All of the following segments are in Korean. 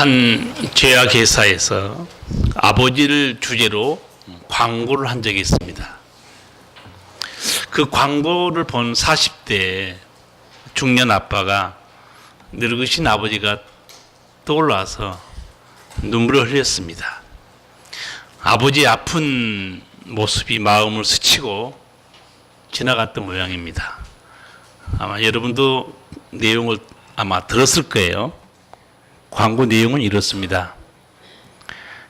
한 제약회사에서 아버지를 주제로 광고를 한 적이 있습니다. 그 광고를 본 40대 중년 아빠가 늙으신 아버지가 떠올라서 눈물을 흘렸습니다. 아버지의 아픈 모습이 마음을 스치고 지나갔던 모양입니다. 아마 여러분도 내용을 아마 들었을 거예요. 광고 내용은 이렇습니다.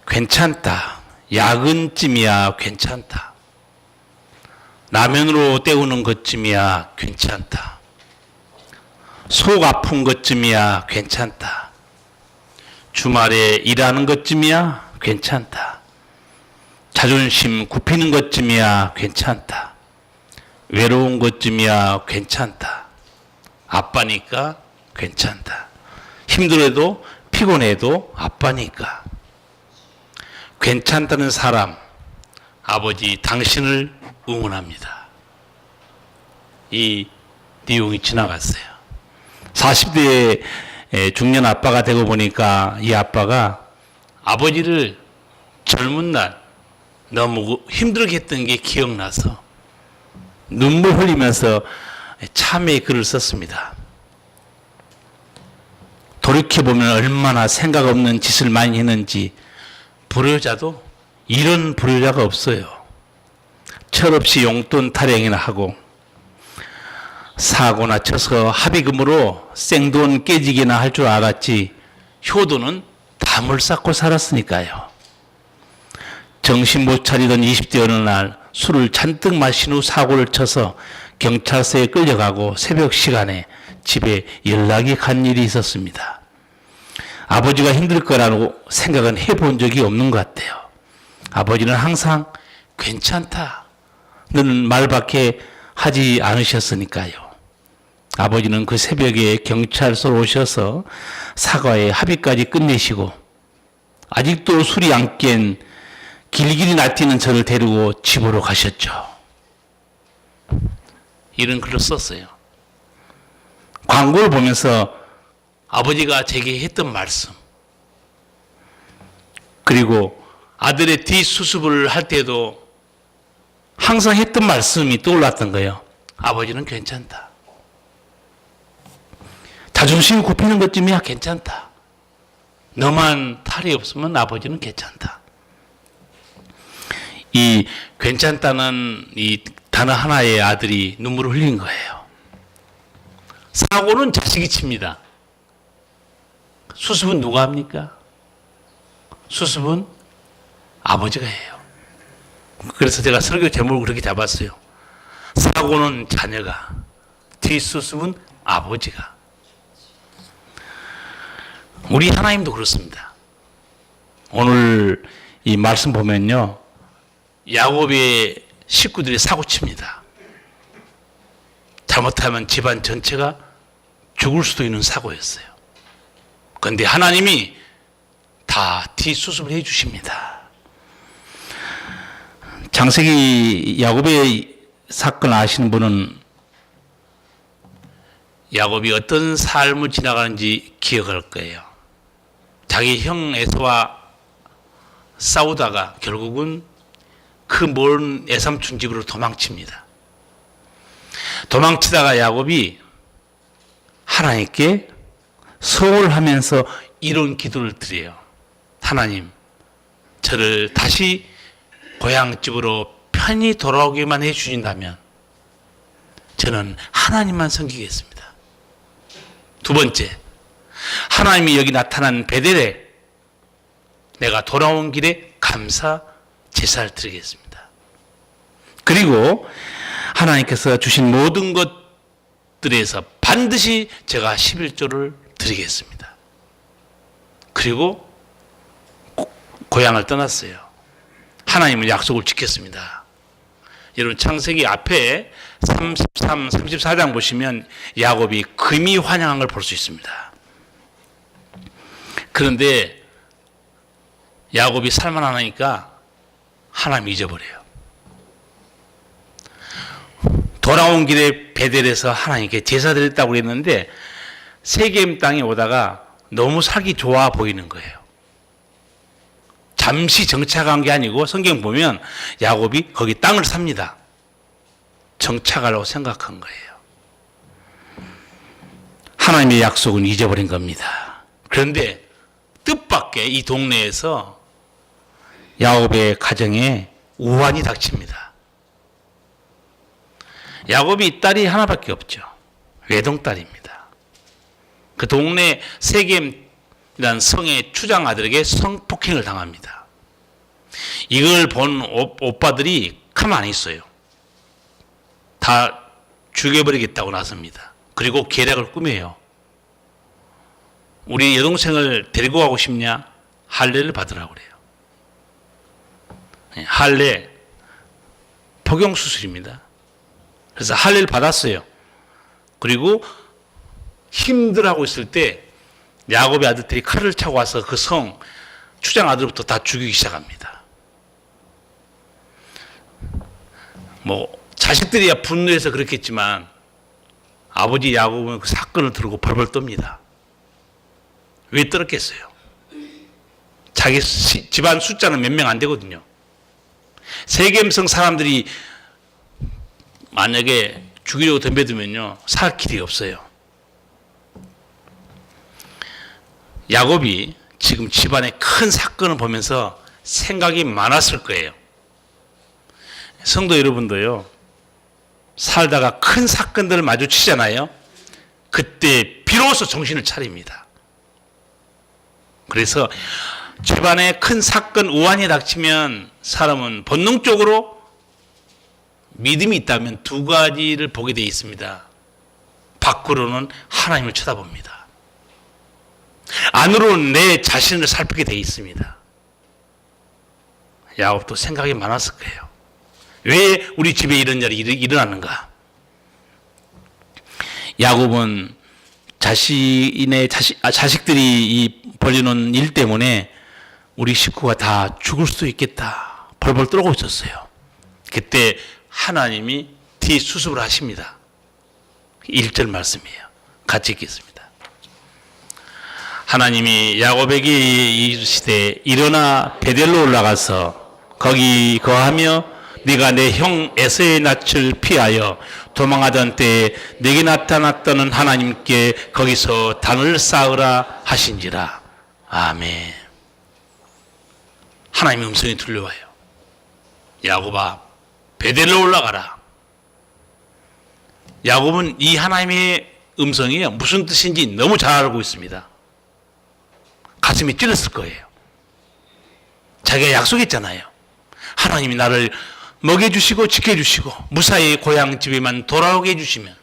괜찮다. 야근쯤이야 괜찮다. 라면으로 때우는 것쯤이야 괜찮다. 속 아픈 것쯤이야 괜찮다. 주말에 일하는 것쯤이야 괜찮다. 자존심 굽히는 것쯤이야 괜찮다. 외로운 것쯤이야 괜찮다. 아빠니까 괜찮다. 힘들어도 피곤해도 아빠니까. 괜찮다는 사람, 아버지 당신을 응원합니다. 이 내용이 지나갔어요. 40대 중년 아빠가 되고 보니까 이 아빠가 아버지를 젊은 날 너무 힘들게 했던 게 기억나서 눈물 흘리면서 참회의 글을 썼습니다. 돌이켜보면 얼마나 생각 없는 짓을 많이 했는지 불효자도 이런 불효자가 없어요. 철없이 용돈 타령이나 하고 사고나 쳐서 합의금으로 생돈 깨지기나 할 줄 알았지 효도는 담을 쌓고 살았으니까요. 정신 못 차리던 20대 어느 날 술을 잔뜩 마신 후 사고를 쳐서 경찰서에 끌려가고 새벽 시간에 집에 연락이 간 일이 있었습니다. 아버지가 힘들 거라고 생각은 해본 적이 없는 것 같아요. 아버지는 항상 괜찮다 는 말밖에 하지 않으셨으니까요. 아버지는 그 새벽에 경찰서로 오셔서 사과에 합의까지 끝내시고 아직도 술이 안 깬 길길이 날뛰는 저를 데리고 집으로 가셨죠. 이런 글을 썼어요. 광고를 보면서 아버지가 제게 했던 말씀, 그리고 아들의 뒷수습을 할 때도 항상 했던 말씀이 떠올랐던 거예요. 아버지는 괜찮다. 자존심 굽히는 것쯤이야 괜찮다. 너만 탈이 없으면 아버지는 괜찮다. 이 괜찮다는 이 단어 하나에 아들이 눈물을 흘린 거예요. 사고는 자식이 칩니다. 수습은 누가 합니까? 수습은 아버지가 해요. 그래서 제가 설교 제목을 그렇게 잡았어요. 사고는 자녀가, 뒷수습은 아버지가. 우리 하나님도 그렇습니다. 오늘 이 말씀 보면요, 야곱의 식구들이 사고칩니다. 잘못하면 집안 전체가 죽을 수도 있는 사고였어요. 그런데 하나님이 다 뒷수습을 해 주십니다. 창세기 야곱의 사건을 아시는 분은 야곱이 어떤 삶을 지나가는지 기억할 거예요. 자기 형 에서와 싸우다가 결국은 그 먼 애삼촌 집으로 도망칩니다. 도망치다가 야곱이 하나님께 서울하면서 이런 기도를 드려요. 하나님, 저를 다시 고향집으로 편히 돌아오게만 해주신다면 저는 하나님만 섬기겠습니다. 두 번째, 하나님이 여기 나타난 베델에 내가 돌아온 길에 감사 제사를 드리겠습니다. 그리고 하나님께서 주신 모든 것들에서 반드시 제가 11조를 드리겠습니다. 그리고 고향을 떠났어요. 하나님은 약속을 지켰습니다. 여러분 창세기 앞에 33, 34장 보시면 야곱이 금이 환영한 걸 볼 수 있습니다. 그런데 야곱이 살만하니까 하나님 잊어버려요. 돌아온 길에 베델에서 하나님께 제사 드렸다고 그랬는데 세겜 땅에 오다가 너무 살기 좋아 보이는 거예요. 잠시 정착한 게 아니고 성경 보면 야곱이 거기 땅을 삽니다. 정착하려고 생각한 거예요. 하나님의 약속은 잊어버린 겁니다. 그런데 뜻밖의 이 동네에서 야곱의 가정에 우환이 닥칩니다. 야곱이 딸이 하나밖에 없죠. 외동딸입니다. 그 동네 세겜이라는 성의 추장 아들에게 성폭행을 당합니다. 이걸 본 오빠들이 가만히 있어요. 다 죽여버리겠다고 나섭니다. 그리고 계략을 꾸며요. 우리 여동생을 데리고 가고 싶냐? 할례를 받으라고 그래요. 할례, 포경수술입니다. 그래서 할례를 받았어요. 그리고 힘들어하고 있을 때 야곱의 아들들이 칼을 차고 와서 그 성 추장 아들부터 다 죽이기 시작합니다. 자식들이야 분노해서 그렇겠지만 아버지 야곱은 그 사건을 들고 벌벌 떱니다. 왜 떨었겠어요? 자기 집안 숫자는 몇 명 안 되거든요. 세겜성 사람들이 만약에 죽이려고 덤벼들면요, 살 길이 없어요. 야곱이 지금 집안의 큰 사건을 보면서 생각이 많았을 거예요. 성도 여러분도요, 살다가 큰 사건들을 마주치잖아요. 그때 비로소 정신을 차립니다. 그래서 집안에 큰 사건, 우환이 닥치면 사람은 본능적으로 믿음이 있다면 두 가지를 보게 되어 있습니다. 밖으로는 하나님을 쳐다봅니다. 안으로는 내 자신을 살피게 되어 있습니다. 야곱도 생각이 많았을 거예요. 왜 우리 집에 이런 일이 일어났는가? 야곱은 자식들이 벌여놓은 일 때문에 우리 식구가 다 죽을 수도 있겠다 벌벌 떨고 있었어요. 그때 하나님이 뒤수습을 하십니다. 1절 말씀이에요. 같이 읽겠습니다. 하나님이 야곱에게 이르시되 일어나 베델로 올라가서 거기 거하며 네가 내 형 에서의 낯을 피하여 도망하던 때에 네게 나타났던 하나님께 거기서 단을 쌓으라 하신지라. 아멘. 하나님의 음성이 들려와요. 야곱아, 베델로 올라가라. 야곱은 이 하나님의 음성이 무슨 뜻인지 너무 잘 알고 있습니다. 가슴이 찔렸을 거예요. 자기가 약속했잖아요. 하나님이 나를 먹여주시고 지켜주시고 무사히 고향 집에만 돌아오게 해주시면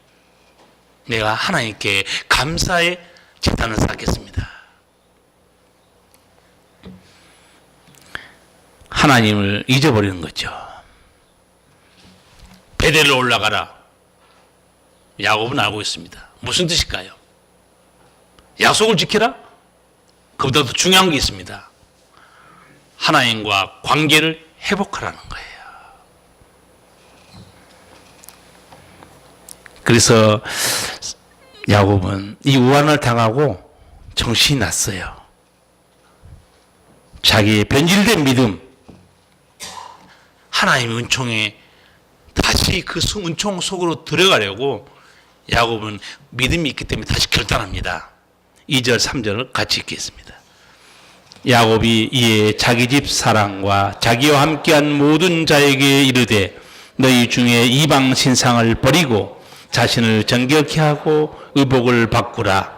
내가 하나님께 감사의 제단을 쌓겠습니다. 하나님을 잊어버리는 거죠. 베델로 올라가라. 야곱은 알고 있습니다. 무슨 뜻일까요? 약속을 지켜라? 그보다 더 중요한 게 있습니다. 하나님과 관계를 회복하라는 거예요. 그래서 야곱은 이 우환을 당하고 정신이 났어요. 자기의 변질된 믿음, 하나님의 은총에 다시 그 은총 속으로 들어가려고 야곱은 믿음이 있기 때문에 다시 결단합니다. 2절 3절을 같이 읽겠습니다. 야곱이 이에 자기 집 사람과 자기와 함께한 모든 자에게 이르되 너희 중에 이방 신상을 버리고 자신을 정결케 하고 의복을 바꾸라.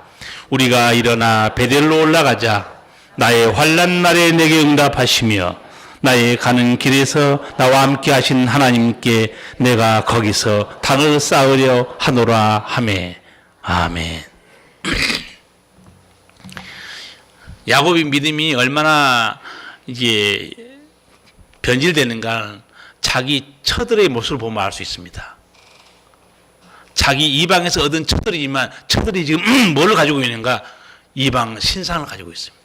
우리가 일어나 베델로 올라가자. 나의 환난 날에 내게 응답하시며 나의 가는 길에서 나와 함께 하신 하나님께 내가 거기서 단을 쌓으려 하노라 하매. 아멘. 야곱의 믿음이 얼마나 이제 변질되는가 자기 처들의 모습을 보면 알 수 있습니다. 자기 이방에서 얻은 처들이지만 처들이 지금 뭘 가지고 있는가? 이방 신상을 가지고 있습니다.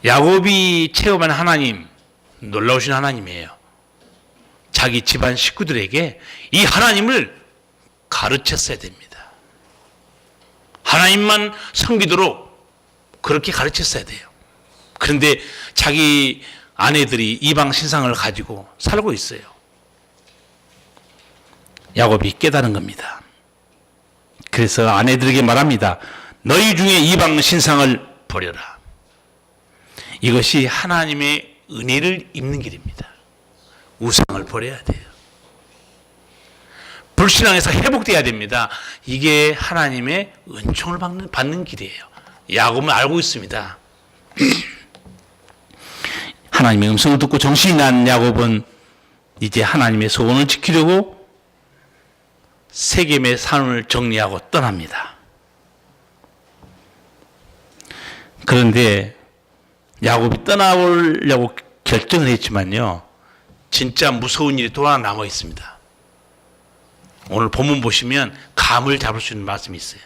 야곱이 체험한 하나님, 놀라우신 하나님이에요. 자기 집안 식구들에게 이 하나님을 가르쳤어야 됩니다. 하나님만 섬기도록 그렇게 가르쳤어야 돼요. 그런데 자기 아내들이 이방 신상을 가지고 살고 있어요. 야곱이 깨달은 겁니다. 그래서 아내들에게 말합니다. 너희 중에 이방 신상을 버려라. 이것이 하나님의 은혜를 입는 길입니다. 우상을 버려야 돼요. 불신앙에서 회복돼야 됩니다. 이게 하나님의 은총을 받는 길이에요. 야곱은 알고 있습니다. 하나님의 음성을 듣고 정신이 난 야곱은 이제 하나님의 소원을 지키려고 세겜의 산을 정리하고 떠납니다. 그런데 야곱이 떠나려고 결정을 했지만요, 진짜 무서운 일이 또 하나 남아 있습니다. 오늘 본문 보시면 감을 잡을 수 있는 말씀이 있어요.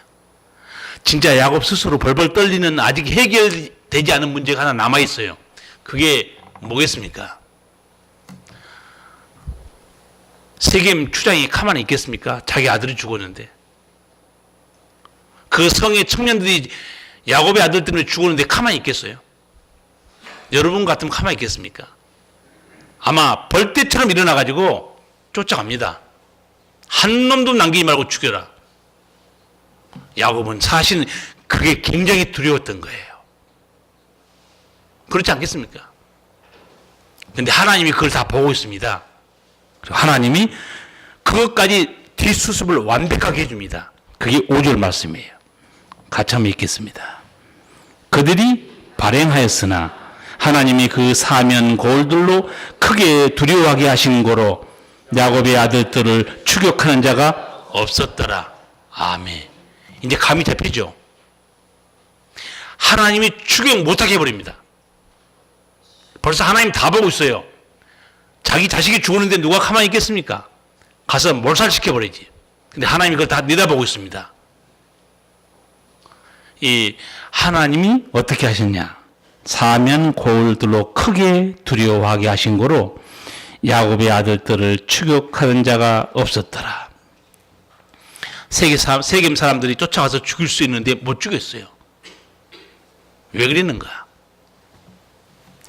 진짜 야곱 스스로 벌벌 떨리는 아직 해결되지 않은 문제가 하나 남아 있어요. 그게 뭐겠습니까? 세겜 추장이 가만히 있겠습니까? 자기 아들이 죽었는데. 그 성의 청년들이 야곱의 아들 때문에 죽었는데 가만히 있겠어요? 여러분 같으면 가만히 있겠습니까? 아마 벌떼처럼 일어나가지고 쫓아갑니다. 한 놈도 남기지 말고 죽여라. 야곱은 사실 그게 굉장히 두려웠던 거예요. 그렇지 않겠습니까? 그런데 하나님이 그걸 다 보고 있습니다. 하나님이 그것까지 뒷수습을 완벽하게 해줍니다. 그게 5절 말씀이에요. 같이 한번 읽겠습니다. 그들이 발행하였으나 하나님이 그 사면 고울들로 크게 두려워하게 하신 거로 야곱의 아들들을 추격하는 자가 없었더라. 아멘. 이제 감이 잡히죠. 하나님이 추격 못하게 해버립니다. 벌써 하나님 다 보고 있어요. 자기 자식이 죽었는데 누가 가만히 있겠습니까? 가서 몰살시켜버리지. 근데 하나님이 그걸 다 내다보고 있습니다. 이 하나님이 어떻게 하셨냐? 사면 고울들로 크게 두려워하게 하신 거로 야곱의 아들들을 추격하는 자가 없었더라. 세겜 사람들이 쫓아가서 죽일 수 있는데 못 죽였어요. 왜 그랬는가?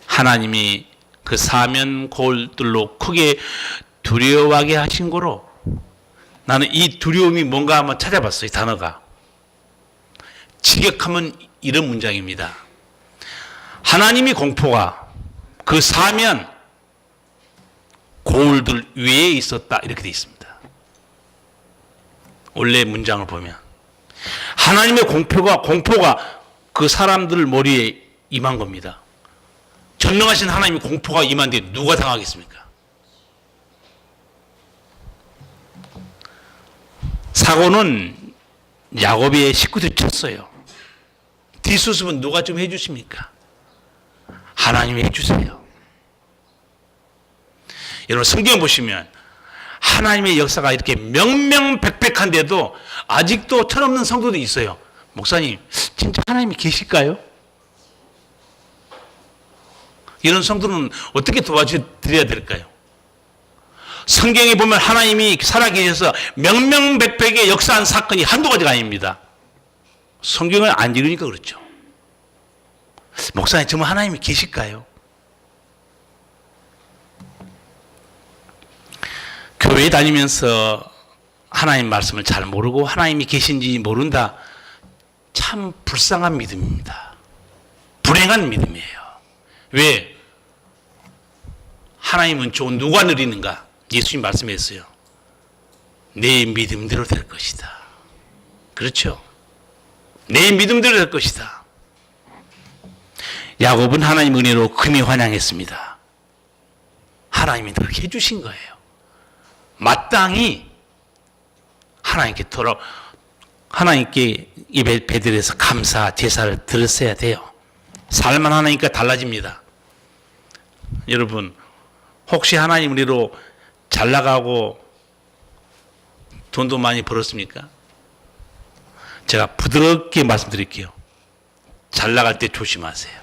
하나님이 그 사면 고울들로 크게 두려워하게 하신 거로. 나는 이 두려움이 뭔가 한번 찾아봤어요. 이 단어가. 직역하면 이런 문장입니다. 하나님이 공포가 그 사면 고울들 위에 있었다. 이렇게 되어 있습니다. 원래 문장을 보면 하나님의 공포가 그 사람들 머리에 임한 겁니다. 전능하신 하나님의 공포가 임한데 누가 당하겠습니까? 사고는 야곱의 식구들이 쳤어요. 뒷수습은 누가 좀 해주십니까? 하나님이 해주세요. 여러분 성경 보시면 하나님의 역사가 이렇게 명명백백한데도 아직도 철없는 성도들이 있어요. 목사님, 진짜 하나님이 계실까요? 이런 성도는 어떻게 도와드려야 될까요? 성경에 보면 하나님이 살아계셔서 명명백백의 역사한 사건이 한두 가지가 아닙니다. 성경을 안 읽으니까 그렇죠. 목사님, 정말 하나님이 계실까요? 교회 다니면서 하나님 말씀을 잘 모르고 하나님이 계신지 모른다. 참 불쌍한 믿음입니다. 불행한 믿음이에요. 왜? 하나님은 좋은 누가 누리는가? 예수님 말씀했어요. 내 믿음대로 될 것이다. 그렇죠? 내 믿음대로 될 것이다. 야곱은 하나님 은혜로 금이 환영했습니다. 하나님이 그렇게 해주신 거예요. 마땅히 하나님께 입에 배들여서 감사 제사를 드렸어야 돼요. 살만 하나니까 달라집니다. 여러분, 혹시 하나님 은혜로 잘 나가고 돈도 많이 벌었습니까? 제가 부드럽게 말씀드릴게요. 잘 나갈 때 조심하세요.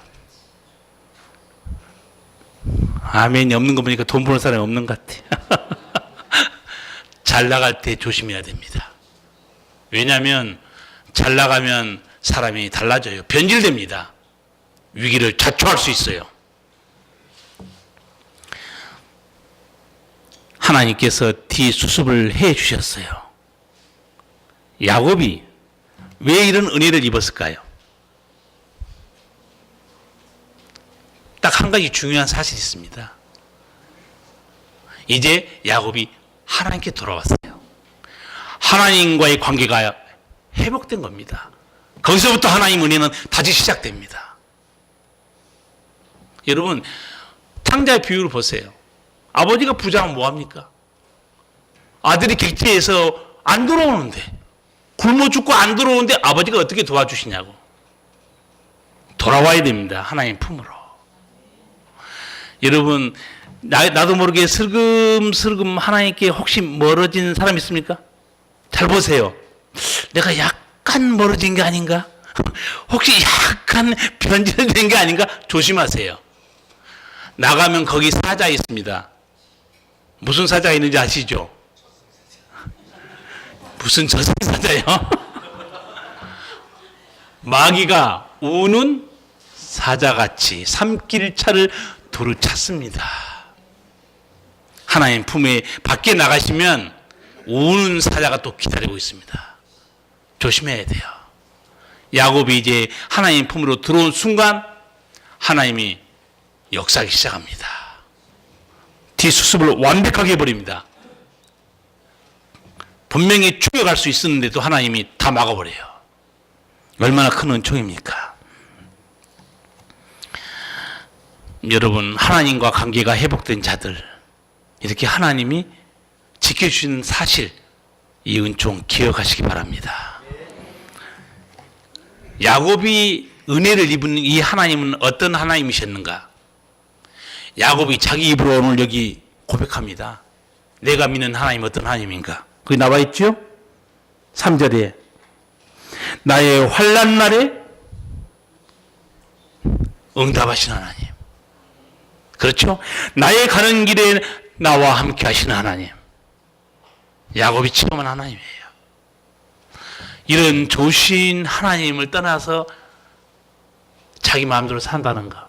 아멘이 없는 거 보니까 돈 버는 사람이 없는 것 같아요. 잘 나갈 때 조심해야 됩니다. 왜냐하면 잘 나가면 사람이 달라져요. 변질됩니다. 위기를 자초할 수 있어요. 하나님께서 뒤수습을 해 주셨어요. 야곱이 왜 이런 은혜를 입었을까요? 딱 한 가지 중요한 사실이 있습니다. 이제 야곱이 하나님께 돌아왔어요. 하나님과의 관계가 회복된 겁니다. 거기서부터 하나님 은혜는 다시 시작됩니다. 여러분, 탕자의 비유를 보세요. 아버지가 부자면 뭐합니까? 아들이 객지에서 안 들어오는데, 굶어 죽고 안 들어오는데 아버지가 어떻게 도와주시냐고. 돌아와야 됩니다. 하나님 품으로. 여러분, 나도 모르게 슬금슬금 하나님께 혹시 멀어진 사람 있습니까? 잘 보세요. 내가 약간 멀어진 게 아닌가? 혹시 약간 변질된 게 아닌가? 조심하세요. 나가면 거기 사자 있습니다. 무슨 사자가 있는지 아시죠? 무슨 저승사자요? 마귀가 우는 사자같이 삼킬차를 두루 찾습니다. 하나님 품에 밖에 나가시면 우는 사자가 또 기다리고 있습니다. 조심해야 돼요. 야곱이 이제 하나님 품으로 들어온 순간 하나님이 역사하기 시작합니다. 뒤수습을 완벽하게 해버립니다. 분명히 추격할 수 있었는데도 하나님이 다 막아버려요. 얼마나 큰 은총입니까? 여러분, 하나님과 관계가 회복된 자들, 이렇게 하나님이 지켜주시는 사실, 이 은총 기억하시기 바랍니다. 야곱이 은혜를 입은 이 하나님은 어떤 하나님이셨는가? 야곱이 자기 입으로 오늘 여기 고백합니다. 내가 믿는 하나님 어떤 하나님인가? 거기 나와 있죠? 3절에 나의 환난 날에 응답하신 하나님. 그렇죠? 나의 가는 길에 나와 함께 하시는 하나님. 야곱이 체험한 하나님이에요. 이런 좋으신 하나님을 떠나서 자기 마음대로 산다는 거,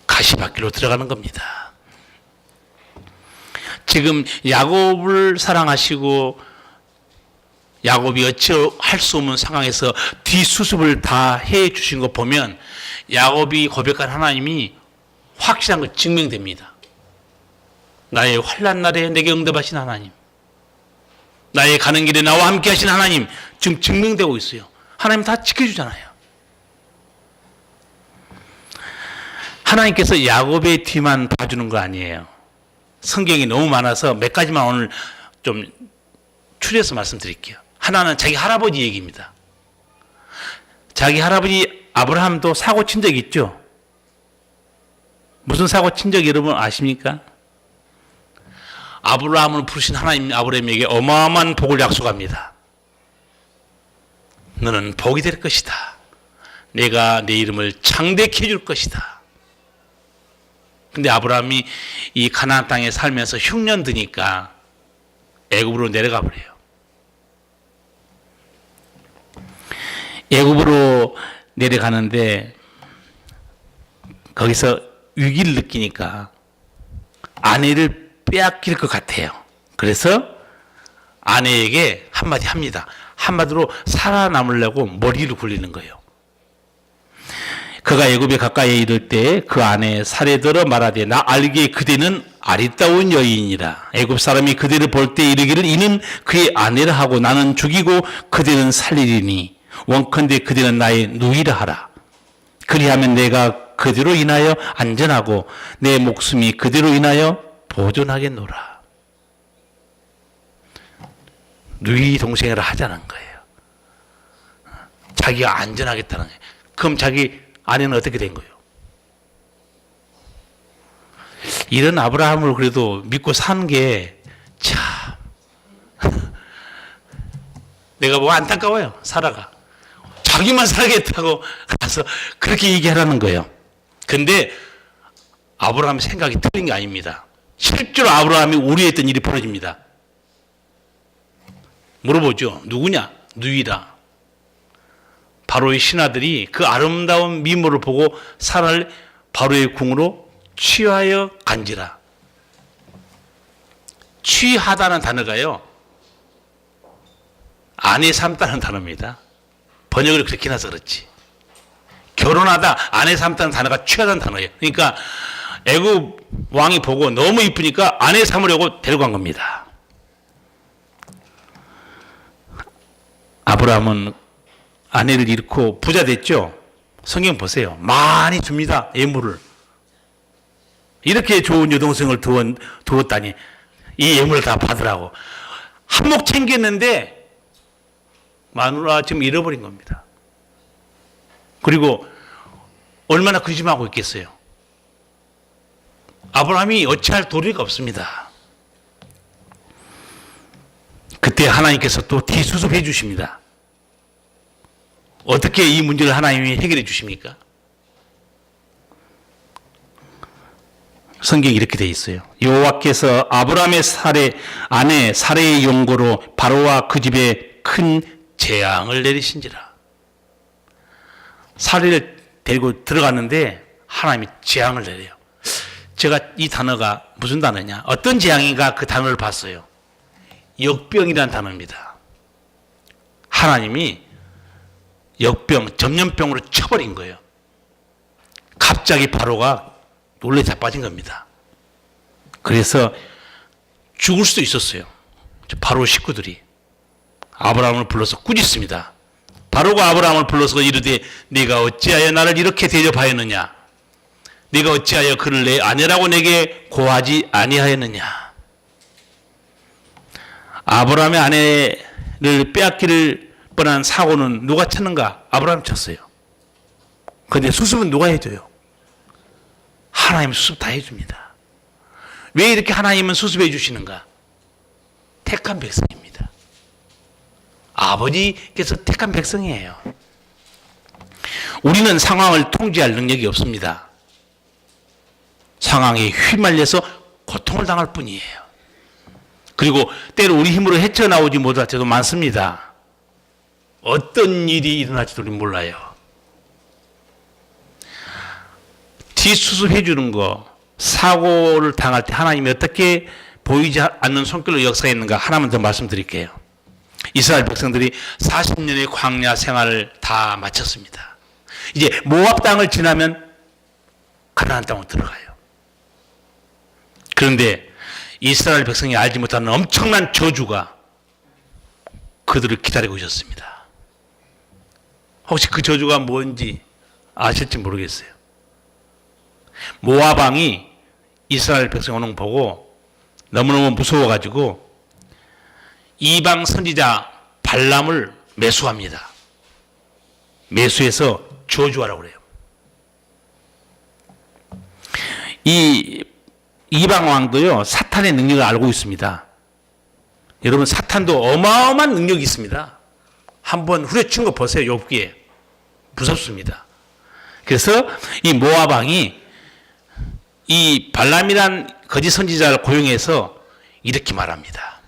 가시밭길로 들어가는 겁니다. 지금 야곱을 사랑하시고 야곱이 어찌할 수 없는 상황에서 뒷수습을 다 해 주신 거 보면 야곱이 고백한 하나님이 확실한 걸 증명됩니다. 나의 환난 날에 내게 응답하신 하나님, 나의 가는 길에 나와 함께 하신 하나님, 지금 증명되고 있어요. 하나님 다 지켜주잖아요. 하나님께서 야곱의 뒤만 봐주는 거 아니에요. 성경이 너무 많아서 몇 가지만 오늘 좀 추려서 말씀드릴게요. 하나는 자기 할아버지 얘기입니다. 자기 할아버지 아브라함도 사고 친 적 있죠? 무슨 사고 친 적 여러분 아십니까? 아브라함을 부르신 하나님 아브라함에게 어마어마한 복을 약속합니다. 너는 복이 될 것이다. 내가 내 이름을 창대케 해줄 것이다. 근데 아브라함이 이 가나안 땅에 살면서 흉년 드니까 애굽으로 내려가 버려요. 애굽으로 내려가는데 거기서 위기를 느끼니까 아내를 빼앗길 것 같아요. 그래서 아내에게 한마디 합니다. 한마디로 살아남으려고 머리를 굴리는 거예요. 그가 애굽에 가까이 이를 때 그 아내 살에들어 말하되 나 알기에 그대는 아리따운 여인이라. 애굽 사람이 그대를 볼 때 이르기를 이는 그의 아내라 하고 나는 죽이고 그대는 살리리니 원컨대 그대는 나의 누이라 하라. 그리하면 내가 그대로 인하여 안전하고 내 목숨이 그대로 인하여 보존하겠노라. 누이 동생이라 하자는 거예요. 자기가 안전하겠다는 거예요. 그럼 자기 아내는 어떻게 된 거예요? 이런 아브라함을 그래도 믿고 산 게 참 내가 뭐 안타까워요. 사라가 자기만 살겠다고 가서 그렇게 얘기하라는 거예요. 근데 아브라함의 생각이 틀린 게 아닙니다. 실제로 아브라함이 우려했던 일이 벌어집니다. 물어보죠. 누구냐? 누이다. 바로의 신하들이 그 아름다운 미모를 보고 사라를 바로의 궁으로 취하여 간지라. 취하다는 단어가요, 아내 삼다는 단어입니다. 번역을 그렇게 해놔서 그렇지. 결혼하다, 아내 삼다는 단어가 취하다는 단어예요. 그러니까 애굽 왕이 보고 너무 이쁘니까 아내 삼으려고 데리고 간 겁니다. 아브라함은 아내를 잃고 부자 됐죠. 성경 보세요. 많이 줍니다. 예물을. 이렇게 좋은 여동생을 두었다니 이 예물을 다 받으라고. 한몫 챙겼는데 마누라 지금 잃어버린 겁니다. 그리고 얼마나 근심하고 있겠어요. 아브라함이 어찌할 도리가 없습니다. 그때 하나님께서 또 뒤수습해 주십니다. 어떻게 이 문제를 하나님이 해결해 주십니까? 성경이 이렇게 되어 있어요. 여호와께서 아브라함의 아내 사레의 용고로 바로와 그 집에 큰 재앙을 내리신지라. 사레를 데리고 들어갔는데 하나님이 재앙을 내려요. 제가 이 단어가 무슨 단어냐, 어떤 재앙인가 그 단어를 봤어요. 역병이라는 단어입니다. 하나님이 역병, 전염병으로 쳐버린 거예요. 갑자기 바로가 놀래 자빠진 겁니다. 그래서 죽을 수도 있었어요. 바로 식구들이 아브라함을 불러서 꾸짖습니다. 바로가 아브라함을 불러서 이르되 네가 어찌하여 나를 이렇게 대접하였느냐? 네가 어찌하여 그를 내 아내라고 내게 고하지 아니하였느냐? 아브라함의 아내를 빼앗기를 뻔한 사고는 누가 쳤는가? 아브라함이 쳤어요. 그런데 수습은 누가 해줘요? 하나님 수습 다 해줍니다. 왜 이렇게 하나님은 수습해 주시는가? 택한 백성입니다. 아버지께서 택한 백성이에요. 우리는 상황을 통제할 능력이 없습니다. 상황에 휘말려서 고통을 당할 뿐이에요. 그리고 때로 우리 힘으로 헤쳐나오지 못할 때도 많습니다. 어떤 일이 일어날지도 몰라요. 뒤수습해 주는 거, 사고를 당할 때 하나님이 어떻게 보이지 않는 손길로 역사했는가 하나만 더 말씀드릴게요. 이스라엘 백성들이 40년의 광야 생활을 다 마쳤습니다. 이제 모압 땅을 지나면 가나안 땅으로 들어가요. 그런데 이스라엘 백성이 알지 못하는 엄청난 저주가 그들을 기다리고 있었습니다. 혹시 그 저주가 뭔지 아실지 모르겠어요. 모압 왕이 이스라엘 백성 오는 거 보고 너무너무 무서워가지고 이방 선지자 발람을 매수합니다. 매수해서 저주하라고 그래요. 이 이방 왕도요, 사탄의 능력을 알고 있습니다. 여러분, 사탄도 어마어마한 능력이 있습니다. 한번 후려친 거 보세요. 욥기에 무섭습니다. 그래서 이 모압 왕이 이 발람이란 거짓 선지자를 고용해서 이렇게 말합니다.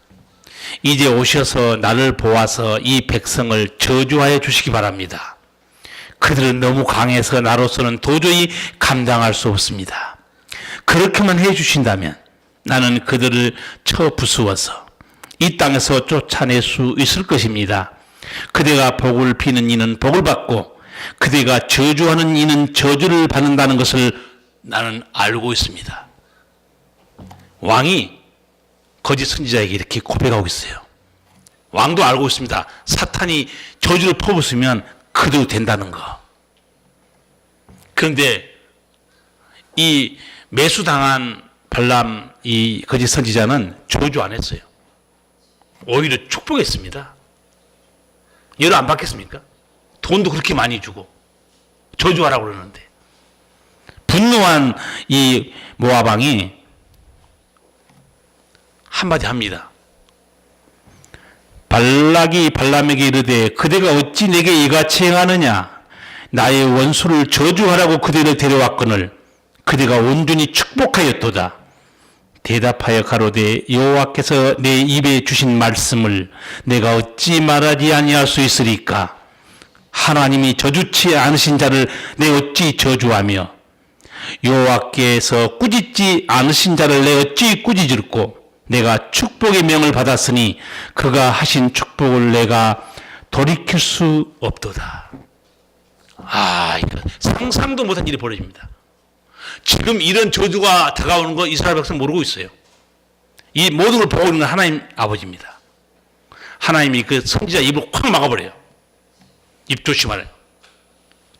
이제 오셔서 나를 보아서 이 백성을 저주하여 주시기 바랍니다. 그들은 너무 강해서 나로서는 도저히 감당할 수 없습니다. 그렇게만 해 주신다면 나는 그들을 쳐 부수어서 이 땅에서 쫓아낼 수 있을 것입니다. 그대가 복을 비는 이는 복을 받고 그대가 저주하는 이는 저주를 받는다는 것을 나는 알고 있습니다. 왕이 거짓 선지자에게 이렇게 고백하고 있어요. 왕도 알고 있습니다. 사탄이 저주를 퍼붓으면 그대로 된다는 거. 그런데 이 매수당한 발람 이 거짓 선지자는 저주 안 했어요. 오히려 축복했습니다. 열을 안 받겠습니까? 돈도 그렇게 많이 주고 저주하라고 그러는데. 분노한 이 모압 왕이 한마디 합니다. 발락이 발람에게 이르되 그대가 어찌 내게 이같이 행하느냐? 나의 원수를 저주하라고 그대를 데려왔거늘 그대가 온전히 축복하였도다. 대답하여 가로되 여호와께서 내 입에 주신 말씀을 내가 어찌 말하지 아니할 수 있으리까? 하나님이 저주치 않으신 자를 내 어찌 저주하며 여호와께서 꾸짖지 않으신 자를 내 어찌 꾸짖을꼬. 내가 축복의 명을 받았으니 그가 하신 축복을 내가 돌이킬 수 없도다. 이거 상상도 못한 일이 벌어집니다. 지금 이런 저주가 다가오는 거 이스라엘 백성 모르고 있어요. 이 모든 걸 보고 있는 건 하나님 아버지입니다. 하나님이 그 선지자 입을 확 막아버려요. 입 조심하래요.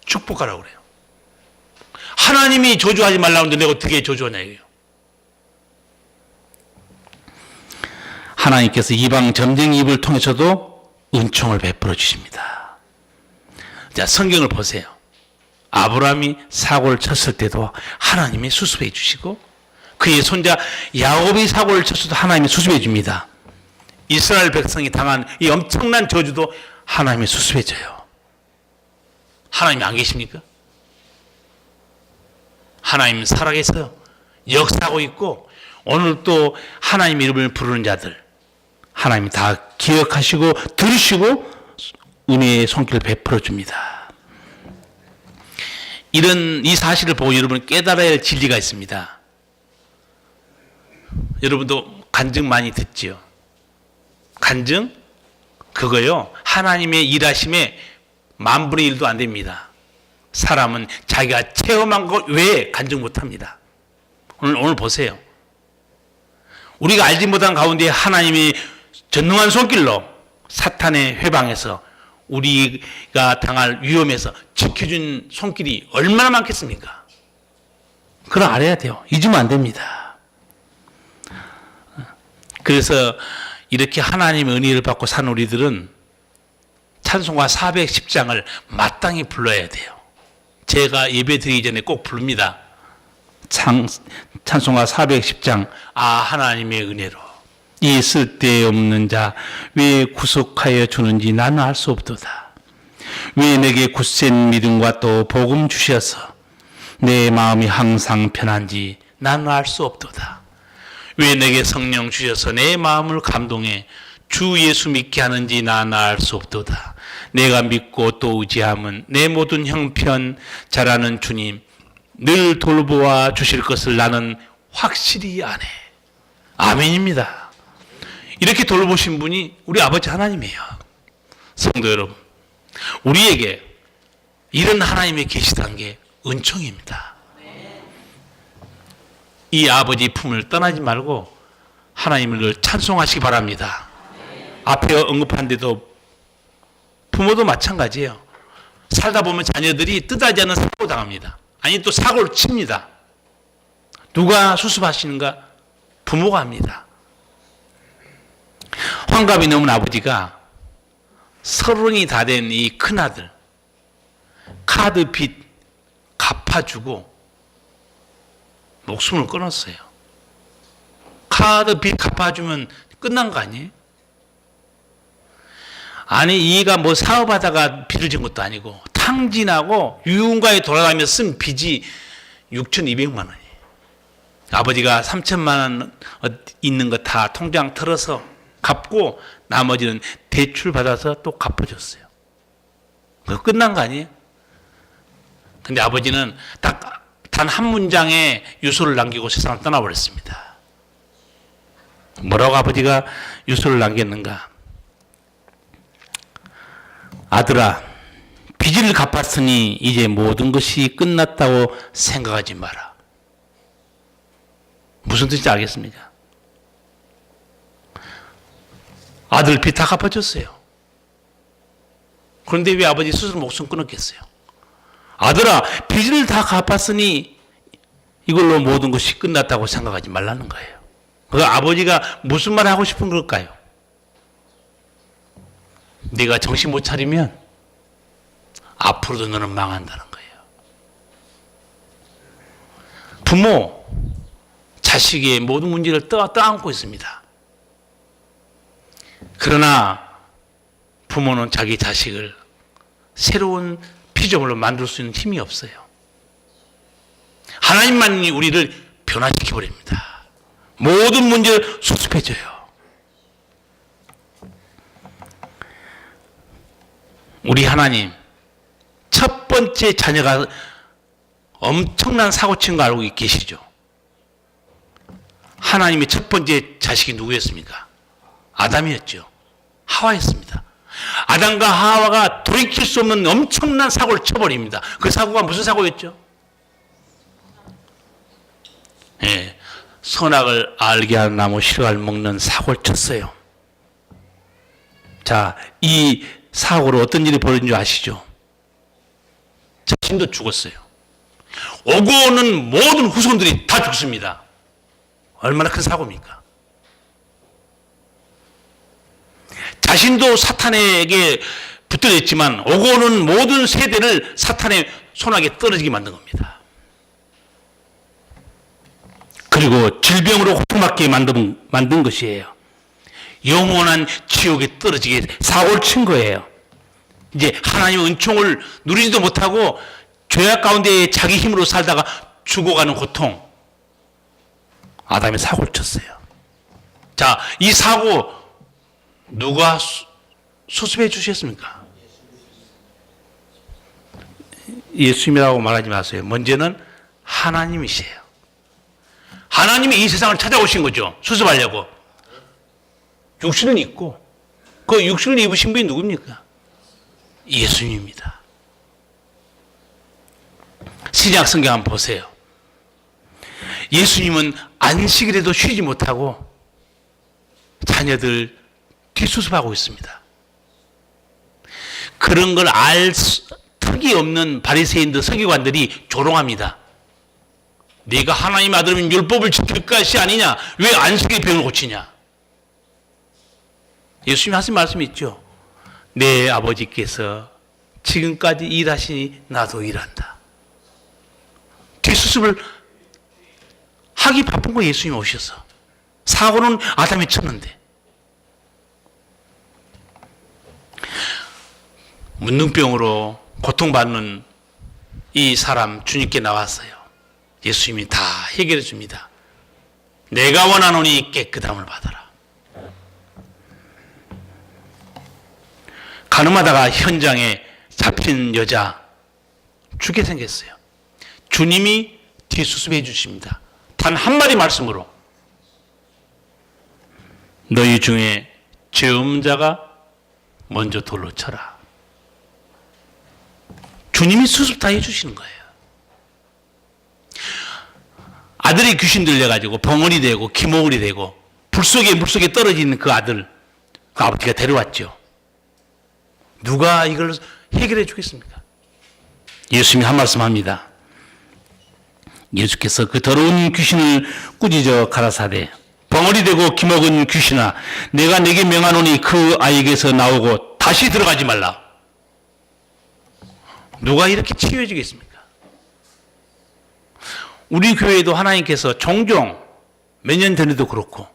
축복하라고 그래요. 하나님이 저주하지 말라고 하는데 내가 어떻게 저주하냐 이거예요. 하나님께서 이방 점쟁이 입을 통해서도 은총을 베풀어 주십니다. 자, 성경을 보세요. 아브라함이 사고를 쳤을 때도 하나님이 수습해 주시고 그의 손자 야곱이 사고를 쳤어도 하나님이 수습해 줍니다. 이스라엘 백성이 당한 이 엄청난 저주도 하나님이 수습해 줘요. 하나님이 안 계십니까? 하나님 살아계세요. 역사하고 있고 오늘 또 하나님 이름을 부르는 자들 하나님이 다 기억하시고 들으시고 은혜의 손길을 베풀어 줍니다. 이 사실을 보고 여러분은 깨달아야 할 진리가 있습니다. 여러분도 간증 많이 듣지요. 간증? 그거요. 하나님의 일하심에 10,000분의 1도 안 됩니다. 사람은 자기가 체험한 것 외에 간증 못합니다. 오늘 보세요. 우리가 알지 못한 가운데 하나님이 전능한 손길로 사탄의 회방에서 우리가 당할 위험에서 지켜준 손길이 얼마나 많겠습니까? 그걸 알아야 돼요. 잊으면 안 됩니다. 그래서 이렇게 하나님의 은혜를 받고 산 우리들은 찬송가 410장을 마땅히 불러야 돼요. 제가 예배 드리기 전에 꼭 부릅니다. 찬송가 410장 하나님의 은혜로 이 쓸데없는 자 왜 구속하여 주는지 나는 알 수 없도다. 왜 내게 굳센 믿음과 또 복음 주셔서 내 마음이 항상 편한지 나는 알 수 없도다. 왜 내게 성령 주셔서 내 마음을 감동해 주 예수 믿게 하는지 나는 알 수 없도다. 내가 믿고 또 의지함은 내 모든 형편 잘하는 주님 늘 돌보아 주실 것을 나는 확실히 아네. 아멘입니다. 이렇게 돌보신 분이 우리 아버지 하나님이에요. 성도 여러분, 우리에게 이런 하나님의 계시다는 게 은총입니다. 이 아버지 품을 떠나지 말고 하나님을 늘 찬송하시기 바랍니다. 앞에 언급한 데도 부모도 마찬가지예요. 살다 보면 자녀들이 뜻하지 않은 사고 당합니다. 아니 또 사고를 칩니다. 누가 수습하시는가? 부모가 합니다. 환갑이 넘은 아버지가 30이 다 된 이 큰아들 카드 빚 갚아주고 목숨을 끊었어요. 카드 빚 갚아주면 끝난 거 아니에요? 아니 이가 뭐 사업하다가 빚을 진 것도 아니고 탕진하고 유흥가에 돌아다니며 쓴 빚이 6,200만 원이에요. 아버지가 3,000만 원 있는 거 다 통장 털어서 갚고 나머지는 대출 받아서 또 갚아줬어요. 그거 끝난 거 아니에요? 근데 아버지는 딱 단 한 문장의 유서를 남기고 세상을 떠나버렸습니다. 뭐라고 아버지가 유서를 남겼는가? 아들아, 빚을 갚았으니 이제 모든 것이 끝났다고 생각하지 마라. 무슨 뜻인지 알겠습니까? 아들 빚 다 갚아줬어요. 그런데 왜 아버지 스스로 목숨 끊었겠어요? 아들아, 빚을 다 갚았으니 이걸로 모든 것이 끝났다고 생각하지 말라는 거예요. 그 아버지가 무슨 말 하고 싶은 걸까요? 네가 정신 못 차리면 앞으로도 너는 망한다는 거예요. 부모, 자식의 모든 문제를 떠안고 있습니다. 그러나 부모는 자기 자식을 새로운 피조물로 만들 수 있는 힘이 없어요. 하나님만이 우리를 변화시켜버립니다. 모든 문제를 수습해줘요. 우리 하나님, 제 자녀가 엄청난 사고 친 거 알고 계시죠? 하나님의 첫 번째 자식이 누구였습니까? 아담이었죠. 하와였습니다. 아담과 하와가 돌이킬 수 없는 엄청난 사고를 쳐버립니다. 그 사고가 무슨 사고였죠? 예, 선악을 알게 하는 나무 실과를 먹는 사고를 쳤어요. 자, 이 사고로 어떤 일이 벌어진 줄 아시죠? 자신도 죽었어요. 오고 오는 모든 후손들이 다 죽습니다. 얼마나 큰 사고입니까? 자신도 사탄에게 붙들렸지만 오고 오는 모든 세대를 사탄의 손아귀에 떨어지게 만든 겁니다. 그리고 질병으로 고통받게 만든 것이에요. 영원한 지옥에 떨어지게 사고를 친 거예요. 이제 하나님의 은총을 누리지도 못하고 죄악 가운데 자기 힘으로 살다가 죽어가는 고통. 아담이 사고를 쳤어요. 자, 이 사고 누가 수습해 주셨습니까? 예수님이라고 말하지 마세요. 먼저는 하나님이세요. 하나님이 이 세상을 찾아오신 거죠. 수습하려고. 육신을 입고 그 육신을 입으신 분이 누굽니까? 예수님입니다. 신약 성경 한번 보세요. 예수님은 안식일에도 쉬지 못하고 자녀들 뒷수습하고 있습니다. 그런 걸 알 턱이 없는 바리새인들 서기관들이 조롱합니다. 네가 하나님 아들이면 율법을 지킬 것이 아니냐? 왜 안식일 병을 고치냐? 예수님이 하신 말씀이 있죠. 내 아버지께서 지금까지 일하시니 나도 일한다. 뒷수습을 하기 바쁜 거 예수님이 오셔서. 사고는 아담이 쳤는데. 문둥병으로 고통받는 이 사람 주님께 나왔어요. 예수님이 다 해결해 줍니다. 내가 원하노니 깨끗함을 받아라. 가늠하다가 현장에 잡힌 여자 죽게 생겼어요. 주님이 뒷수습해 주십니다. 단 한마디 말씀으로 너희 중에 죄 없는 자가 먼저 돌로 쳐라. 주님이 수습 다 해주시는 거예요. 아들이 귀신 들려가지고 벙어리 되고 기모글이 되고 물속에 떨어지는 그 아들, 그 아버지가 데려왔죠. 누가 이걸 해결해 주겠습니까? 예수님이 한 말씀 합니다. 예수께서 그 더러운 귀신을 꾸짖어 가라사대 벙어리 되고 기먹은 귀신아 내가 내게 명하노니 그 아이에게서 나오고 다시 들어가지 말라. 누가 이렇게 치유해 주겠습니까? 우리 교회도 하나님께서 종종 몇 년 전에도 그렇고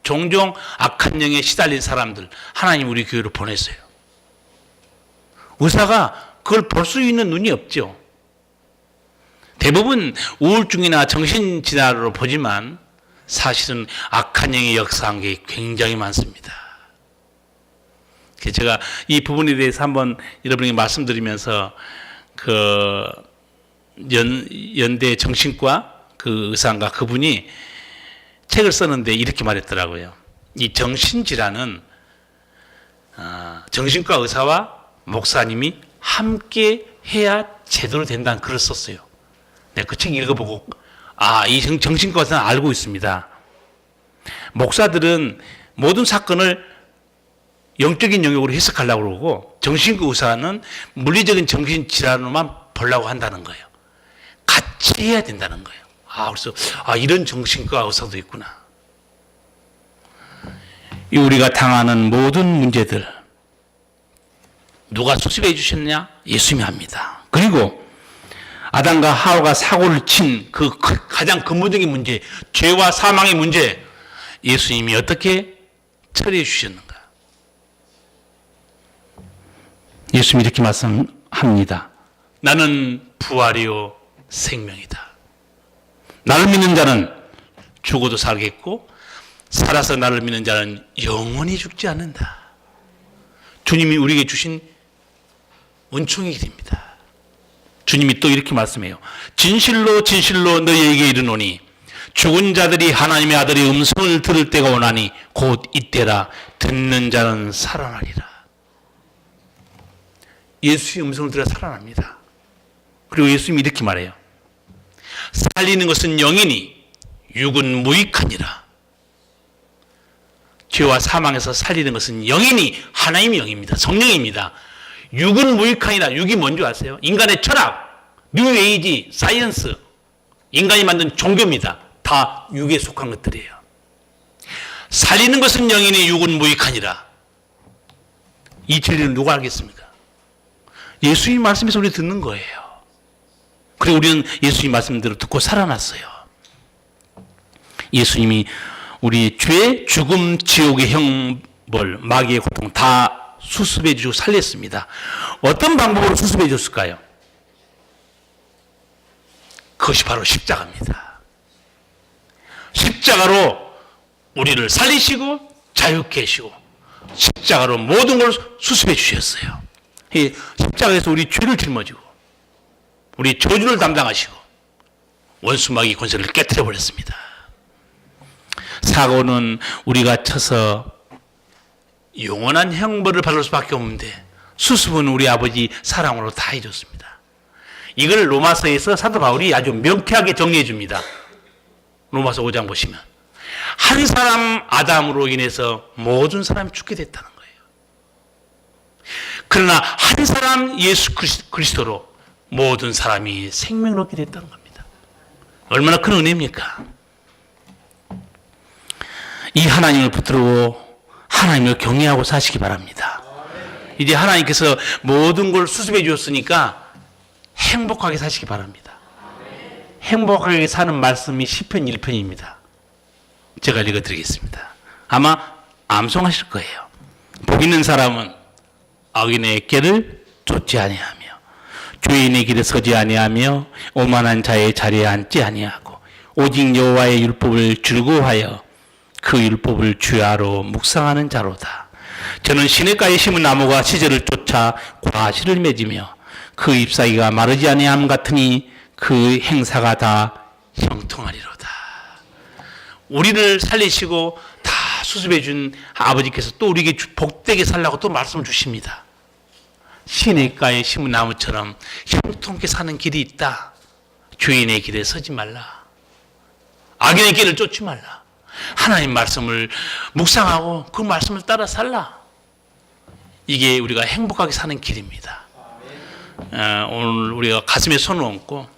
종종 악한 영에 시달린 사람들 하나님 우리 교회로 보냈어요. 의사가 그걸 볼 수 있는 눈이 없죠. 대부분 우울증이나 정신질환으로 보지만 사실은 악한 영이 역사한 게 굉장히 많습니다. 제가 이 부분에 대해서 한번 여러분에게 말씀드리면서 그 연대 정신과 그 의사인가 그분이 책을 썼는데 이렇게 말했더라고요. 이 정신질환은 정신과 의사와 목사님이 함께 해야 제대로 된다는 글을 썼어요. 내가 그 책 읽어보고 이 정신과 의사는 알고 있습니다. 목사들은 모든 사건을 영적인 영역으로 해석하려고 그러고 정신과 의사는 물리적인 정신질환으로만 보려고 한다는 거예요. 같이 해야 된다는 거예요. 그래서 이런 정신과 의사도 있구나. 우리가 당하는 모든 문제들 누가 수습해 주셨냐? 예수님이 합니다. 그리고 아담과 하와가 사고를 친 그 가장 근본적인 문제, 죄와 사망의 문제, 예수님이 어떻게 처리해 주셨는가? 예수님이 이렇게 말씀합니다. 나는 부활이요 생명이다. 나를 믿는 자는 죽어도 살겠고 살아서 나를 믿는 자는 영원히 죽지 않는다. 주님이 우리에게 주신 은총의 길입니다. 주님이 또 이렇게 말씀해요. 진실로 진실로 너희에게 이르노니 죽은 자들이 하나님의 아들의 음성을 들을 때가 오나니 곧 이때라. 듣는 자는 살아나리라. 예수의 음성을 들어 살아납니다. 그리고 예수님이 이렇게 말해요. 살리는 것은 영이니 육은 무익하니라. 죄와 사망에서 살리는 것은 영이니 하나님의 영입니다. 성령입니다. 육은 무익하니라. 육이 뭔지 아세요? 인간의 철학, 뉴에이지, 사이언스, 인간이 만든 종교입니다. 다 육에 속한 것들이에요. 살리는 것은 영이니 육은 무익하니라. 이 진리는 누가 알겠습니까? 예수님 말씀에서 우리 듣는 거예요. 그리고 우리는 예수님 말씀대로 듣고 살아났어요. 예수님이 우리 죄, 죽음, 지옥의 형벌, 마귀의 고통 다 수습해 주고 살렸습니다. 어떤 방법으로 수습해 줬을까요? 그것이 바로 십자가입니다. 십자가로 우리를 살리시고 자유케 하시고 십자가로 모든 걸 수습해 주셨어요. 이 십자가에서 우리 죄를 짊어지고 우리 저주를 담당하시고 원수 마귀 권세를 깨뜨려 버렸습니다. 사고는 우리가 쳐서 영원한 형벌을 받을 수밖에 없는데 수습은 우리 아버지 사랑으로 다 해줬습니다. 이걸 로마서에서 사도 바울이 아주 명쾌하게 정리해 줍니다. 로마서 5장 보시면 한 사람 아담으로 인해서 모든 사람이 죽게 됐다는 거예요. 그러나 한 사람 예수 그리스도로 모든 사람이 생명을 얻게 됐다는 겁니다. 얼마나 큰 은혜입니까? 이 하나님을 붙들고 하나님을 경외하고 사시기 바랍니다. 이제 하나님께서 모든 걸 수습해 주셨으니까 행복하게 사시기 바랍니다. 행복하게 사는 말씀이 시편 1편입니다. 제가 읽어드리겠습니다. 아마 암송하실 거예요. 복 있는 사람은 악인의 길을 쫓지 아니하며 죄인의 길에 서지 아니하며 오만한 자의 자리에 앉지 아니하고 오직 여호와의 율법을 즐거워하여 그 율법을 주야로 묵상하는 자로다. 저는 시냇가에 심은 나무가 시절을 쫓아 과실을 맺으며 그 잎사귀가 마르지 아니함 같으니 그 행사가 다 형통하리로다. 우리를 살리시고 다 수습해 준 아버지께서 또 우리에게 복되게 살라고 또 말씀을 주십니다. 시냇가에 심은 나무처럼 형통케 사는 길이 있다. 죄인의 길에 서지 말라. 악인의 길을 쫓지 말라. 하나님 말씀을 묵상하고 그 말씀을 따라 살라. 이게 우리가 행복하게 사는 길입니다. 오늘 우리가 가슴에 손을 얹고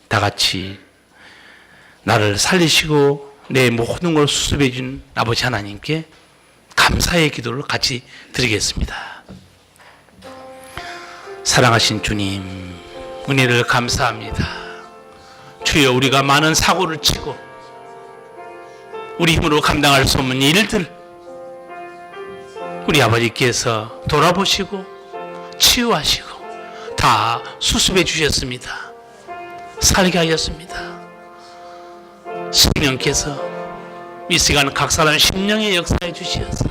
다 같이 나를 살리시고 내 모든 걸 수습해 준 아버지 하나님께 감사의 기도를 같이 드리겠습니다. 사랑하신 주님, 은혜를 감사합니다. 주여, 우리가 많은 사고를 치고 우리 힘으로 감당할 수 없는 일들 우리 아버지께서 돌아보시고 치유하시고 다 수습해 주셨습니다. 살게 하셨습니다. 성령께서 이 시간 각 사람의 심령에 역사해 주시어서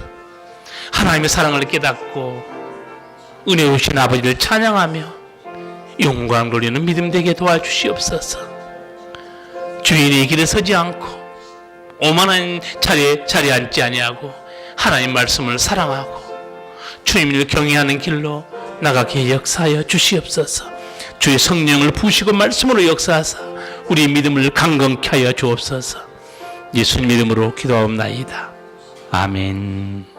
하나님의 사랑을 깨닫고 은혜로우신 아버지를 찬양하며 영광 돌리는 믿음 되게 도와주시옵소서. 주인의 길에 서지 않고 오만한 자리에 앉지 아니하고 하나님 말씀을 사랑하고 주님을 경외하는 길로 나가게 역사하여 주시옵소서. 주의 성령을 부으시고 말씀으로 역사하사 우리 믿음을 강건케 하여 주옵소서. 예수님 이름으로 기도하옵나이다. 아멘.